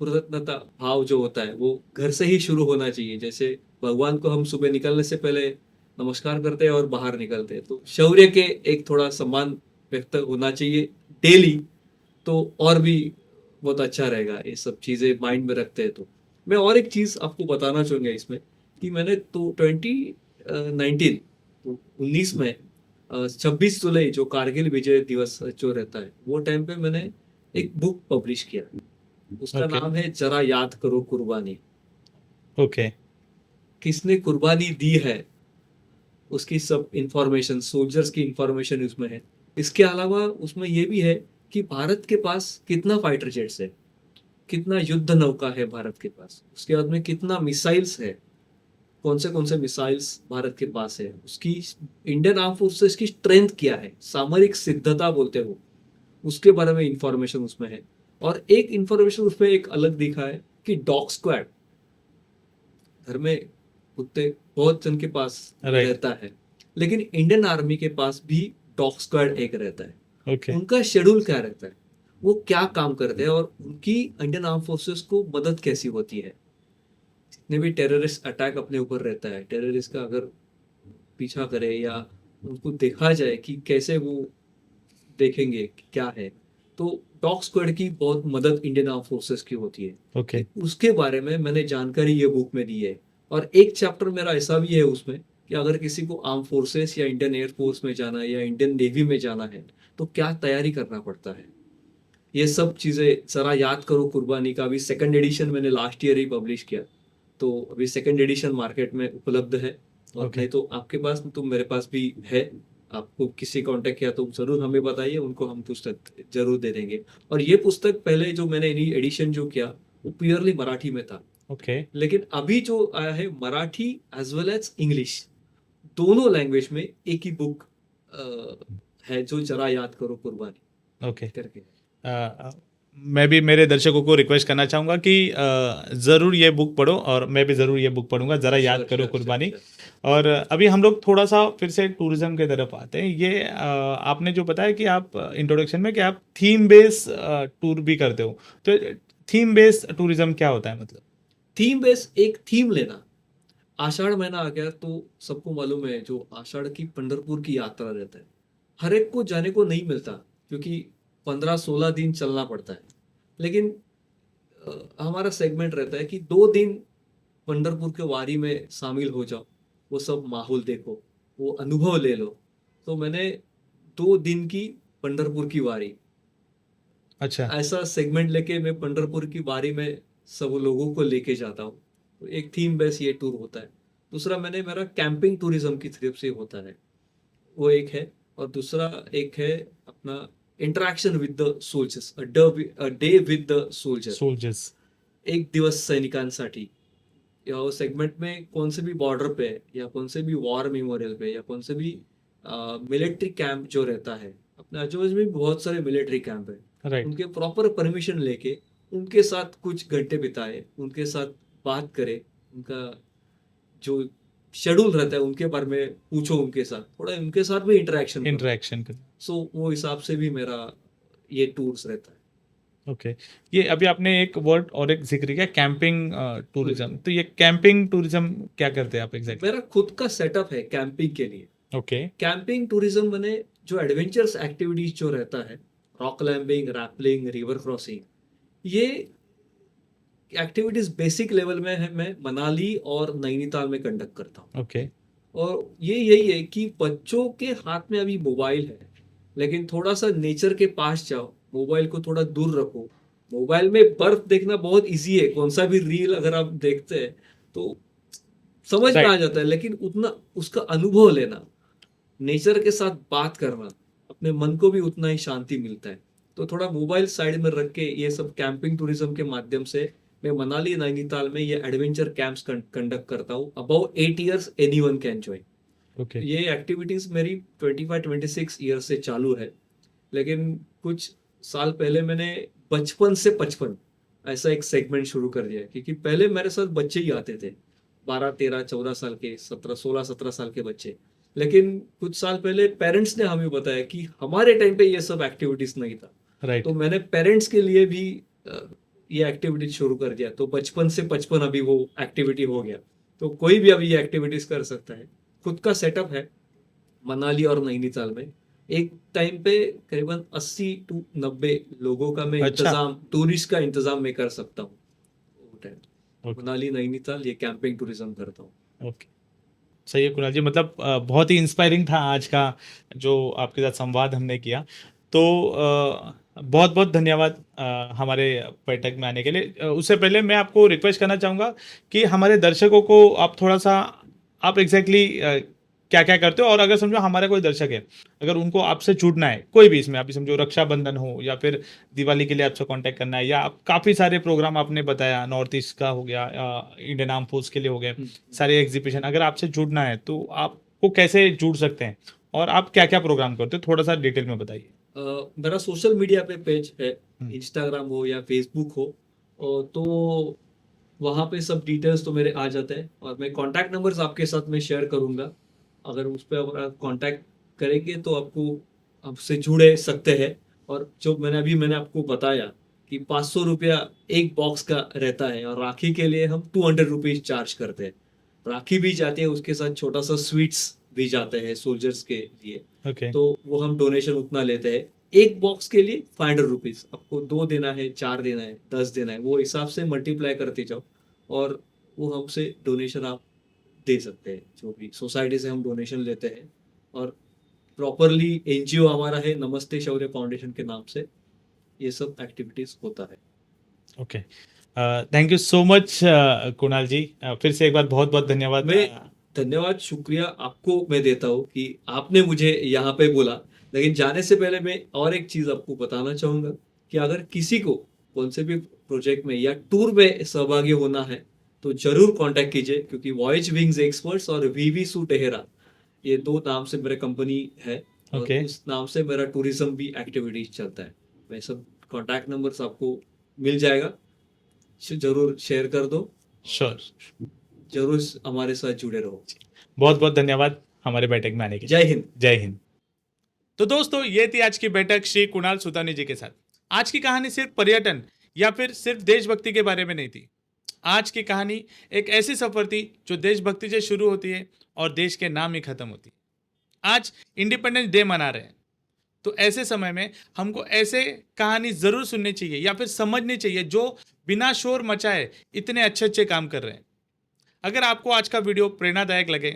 कृतज्ञता भाव जो होता है वो घर से ही शुरू होना चाहिए। जैसे भगवान को हम सुबह निकलने से पहले नमस्कार करते हैं और बाहर निकलते हैं, तो शौर्य के एक थोड़ा सम्मान व्यक्त होना चाहिए डेली, तो और भी बहुत अच्छा रहेगा। ये सब चीजें माइंड में रखते हैं तो मैं और एक चीज आपको बताना चाहूंगा इसमें कि मैंने तो 2019 तो 19 में 26 जुलाई जो कारगिल विजय दिवस जो रहता है वो टाइम पे मैंने एक बुक पब्लिश किया। उसका ओके। नाम है जरा याद करो कुर्बानी। ओके। किसने कुर्बानी दी है उसकी सब इंफॉर्मेशन, सोल्जर्स की इंफॉर्मेशन उसमें है। इसके अलावा उसमें ये भी है कि भारत के पास कितना फाइटर जेट्स है, कितना युद्ध नौका है भारत के पास, उसके बाद में कितना मिसाइल्स है, कौन से मिसाइल्स भारत के पास है, उसकी इंडियन आर्म फोर्सेस की स्ट्रेंथ क्या है, सामरिक सिद्धता बोलते हो, उसके बारे में इंफॉर्मेशन उसमें है। और एक इंफॉर्मेशन उसमें एक अलग दिखा है कि डॉग स्क्वाड, घर में कुत्ते बहुत जन के पास राइट। रहता है, लेकिन इंडियन आर्मी के पास भी डॉग स्क्वाड एक रहता है। ओके। उनका शेड्यूल क्या रहता है, वो क्या काम करते हैं और उनकी इंडियन आर्म फोर्सेस को मदद कैसी होती है। जितने भी टेररिस्ट अटैक अपने ऊपर रहता है, टेररिस्ट का अगर पीछा करे या उनको देखा जाए कि कैसे वो देखेंगे कि क्या है, तो डॉग स्क्वाड की बहुत मदद इंडियन आर्म फोर्सेस की होती है। ओके। उसके बारे में मैंने जानकारी ये बुक में दी है। और एक चैप्टर मेरा ऐसा भी है उसमें कि अगर किसी को आर्म फोर्सेस या इंडियन एयरफोर्स में जाना है या इंडियन नेवी में जाना है तो क्या तैयारी करना पड़ता है। ये सब चीज़ें जरा याद करो कुर्बानी का भी सेकंड एडिशन मैंने लास्ट ईयर ही पब्लिश किया, तो अभी सेकंड एडिशन मार्केट में उपलब्ध है। और ओके। नहीं तो आपके पास तो मेरे पास भी है। आपको किसी कांटेक्ट किया तो जरूर हमें बताइए, उनको हम पुस्तक जरूर दे देंगे। और ये पुस्तक पहले जो मैंने एडिशन जो किया वो प्योरली मराठी में था, ओके। लेकिन अभी जो आया है Marathi as well as English दोनों लैंग्वेज में एक ही बुक है जो जरा याद करो कुर्बानी ओके। करके। मैं भी मेरे दर्शकों को रिक्वेस्ट करना चाहूँगा कि ज़रूर ये बुक पढ़ो, और मैं भी ज़रूर ये बुक पढ़ूंगा, ज़रा याद श्योर करो श्योर श्योर कुर्बानी। श्योर। और अभी हम लोग थोड़ा सा फिर से टूरिज्म की तरफ आते हैं। ये आपने जो बताया कि आप इंट्रोडक्शन में कि आप थीम बेस टूर भी करते हो, तो थीम बेस टूरिज्म क्या होता है मतलब? थीम बेस एक थीम लेना। आषाढ़ महीना आ गया तो सबको मालूम है जो आषाढ़ की पंढरपुर की यात्रा रहता है, हर एक को जाने को नहीं मिलता क्योंकि 15-16 दिन चलना पड़ता है। लेकिन हमारा सेगमेंट रहता है कि 2 दिन पंढरपुर के वारी में शामिल हो जाओ, वो सब माहौल देखो, वो अनुभव ले लो। तो मैंने 2 दिन की पंढरपुर की वारी अच्छा। ऐसा सेगमेंट लेके मैं पंढरपुर की वारी में सब लोगों को लेके जाता हूँ। तो एक थीम बेस ये टूर होता है। दूसरा मैंने मेरा कैंपिंग टूरिज्म की तरफ से होता है, वो एक है। और दूसरा एक है अपना interaction with the soldiers, a day with the soldier, soldiers. एक दिवस सैनिकांसाठी। या सेगमेंट में कौन से भी बॉर्डर पे या कौन से भी वॉर मेमोरियल पे या कौन से भी मिलिट्री कैंप जो रहता है, अपने आजू में भी बहुत सारे मिलिट्री कैंप है, राइट। उनके प्रॉपर परमिशन लेके उनके साथ कुछ घंटे बिताए, उनके साथ बात करें, उनका जो शेड्यूल रहता है उनके बारे में पूछो, उनके साथ थोड़ा उनके साथ भी इंटरेक्शन करो। इंटरेक्शन कर। सो वो हिसाब से भी मेरा ये टूर्स रहता है। ओके। ये अभी आपने एक वर्ड और एक जिक्र किया, कैंपिंग टूरिज्म, तो ये कैंपिंग टूरिज्म क्या करते हैं आप एग्जैक्टली? मेरा खुद का सेटअप है कैंपिंग के लिए। ओके। कैंपिंग टूरिज्म मैंने जो एडवेंचर्स एक्टिविटीज जो रहता है, rock climbing, rappelling, river crossing, ये एक्टिविटीज बेसिक लेवल में है, मैं मनाली और नैनीताल में कंडक्ट करता हूँ। ओके। और ये यही है कि बच्चों के हाथ में अभी मोबाइल है, लेकिन थोड़ा सा नेचर के पास जाओ, मोबाइल को थोड़ा दूर रखो। मोबाइल में बर्फ देखना बहुत इजी है, कौन सा भी रील अगर आप देखते हैं तो समझ में आ राइट। जाता है, लेकिन उतना उसका अनुभव लेना, नेचर के साथ बात करना, अपने मन को भी उतना ही शांति मिलता है। तो थोड़ा मोबाइल साइड में रख के ये सब कैंपिंग टूरिज्म के माध्यम से मैं मनाली नैनीताल में ये एडवेंचर कैंप्स कंडक्ट करता हूँ। About 8 years anyone can join. Okay. ये एक्टिविटीज मेरी 25-26 ईयर से चालू है, लेकिन कुछ साल पहले मैंने 55 से 55 ऐसा एक सेगमेंट शुरू कर दिया, क्योंकि पहले मेरे साथ बच्चे ही आते थे, 12 13 14 साल के, 16 17 साल के बच्चे। लेकिन कुछ साल पहले पेरेंट्स ने हमें बताया कि हमारे टाइम पे ये सब एक्टिविटीज नहीं था, राइट। तो मैंने पेरेंट्स के लिए भी ये एक्टिविटीज शुरू कर दिया। तो 55 से 55 अभी वो एक्टिविटी हो गया, तो कोई भी अभी ये एक्टिविटीज कर सकता है। खुद का सेटअप है मनाली और नैनीताल में। एक टाइम पे करीबन 80 to 90 लोगों का मैं अच्छा। इंतजाम, टूरिस्ट का इंतजाम मैं कर सकता हूँ वो टाइम। ओके। मनाली नैनीताल ये कैंपिंग टूरिज्म करता हूँ। ओके, सही है कुणाल जी। मतलब बहुत ही इंस्पायरिंग था आज का जो आपके साथ संवाद हमने किया। तो बहुत बहुत धन्यवाद हमारे बैठक में आने के लिए। उससे पहले मैं आपको रिक्वेस्ट करना चाहूँगा कि हमारे दर्शकों को आप थोड़ा सा, आप एग्जैक्टली क्या क्या करते हो, और अगर समझो हमारा कोई दर्शक है, अगर उनको आपसे जुड़ना है कोई भी, इसमें आप समझो रक्षाबंधन हो या फिर दिवाली के लिए आपसे कांटेक्ट करना है, या आप काफ़ी सारे प्रोग्राम आपने बताया, नॉर्थ ईस्ट का हो गया, इंडियन आर्म फोर्स के लिए हो गए, सारे एग्जीबिशन, अगर आपसे जुड़ना है तो आपको कैसे जुड़ सकते हैं और आप क्या क्या प्रोग्राम करते हो, थोड़ा सा डिटेल में बताइए। मेरा सोशल मीडिया पे पेज है, इंस्टाग्राम हो या फेसबुक हो, तो वहाँ पे सब डिटेल्स तो मेरे आ जाते हैं, और मैं कांटेक्ट नंबर्स आपके साथ में शेयर करूँगा। अगर उस पर आप कांटेक्ट करेंगे तो आपको आपसे जुड़े सकते हैं। और जो मैंने आपको बताया कि 500 रुपया एक बॉक्स का रहता है, और राखी के लिए हम 200 रुपीज चार्ज करते हैं। राखी भी जाती है, उसके साथ छोटा सा स्वीट्स भी जाते हैं सोल्जर्स के लिए। ओके। तो वो हम डोनेशन उतना लेते हैं। एक बॉक्स के लिए 500 रुपीज, आपको 2 देना है, 4 देना है, 10 देना है, वो हिसाब से मल्टीप्लाई करते जाओ, और वो हमसे डोनेशन आप दे सकते हैं। जो भी सोसाइटी से हम डोनेशन लेते हैं, और प्रॉपरली एनजीओ हमारा है नमस्ते शौर्य फाउंडेशन के नाम से ये सब एक्टिविटीज होता है। Okay, thank you so much Kunal ji. फिर से एक बार बहुत बहुत धन्यवाद। मैं धन्यवाद, शुक्रिया आपको मैं देता हूँ कि आपने मुझे यहाँ पे बोला। लेकिन जाने से पहले मैं और एक चीज आपको बताना चाहूंगा कि अगर किसी को कौन से भी प्रोजेक्ट में या टूर में सहभागी होना है तो जरूर कांटेक्ट कीजिए, क्योंकि वॉयज विंग्स एक्सपर्ट्स और वीवी सू टेहरा, ये 2 नाम से मेरा कंपनी है, और Okay. उस नाम से मेरा टूरिज्म भी एक्टिविटीज चलता है। मैं सब कांटेक्ट नंबर्स आपको मिल जाएगा, जरूर शेयर कर दो, श्योर, जरूर हमारे साथ जुड़े रहो। बहुत बहुत धन्यवाद हमारे बैठक में आने के लिए। जय हिंद। जय हिंद। तो दोस्तों, ये थी आज की बैठक श्री कुणाल सुतानी जी के साथ। आज की कहानी सिर्फ पर्यटन या फिर सिर्फ देशभक्ति के बारे में नहीं थी। आज की कहानी एक ऐसी सफर थी जो देशभक्ति से शुरू होती है और देश के नाम ही खत्म होती है। आज इंडिपेंडेंस डे मना रहे हैं, तो ऐसे समय में हमको ऐसे कहानी जरूर सुननी चाहिए या फिर समझनी चाहिए जो बिना शोर मचाए इतने अच्छे अच्छे काम कर रहे हैं। अगर आपको आज का वीडियो प्रेरणादायक लगे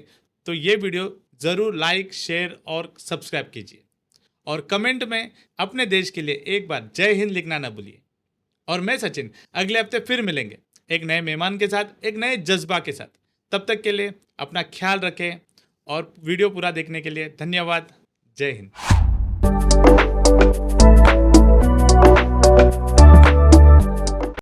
तो ये वीडियो ज़रूर लाइक, शेयर और सब्सक्राइब कीजिए, और कमेंट में अपने देश के लिए एक बार जय हिंद लिखना ना भूलिए। और मैं सचिन अगले हफ्ते फिर मिलेंगे एक नए मेहमान के साथ, एक नए जज्बा के साथ। तब तक के लिए अपना ख्याल रखें, और वीडियो पूरा देखने के लिए धन्यवाद। जय हिंद।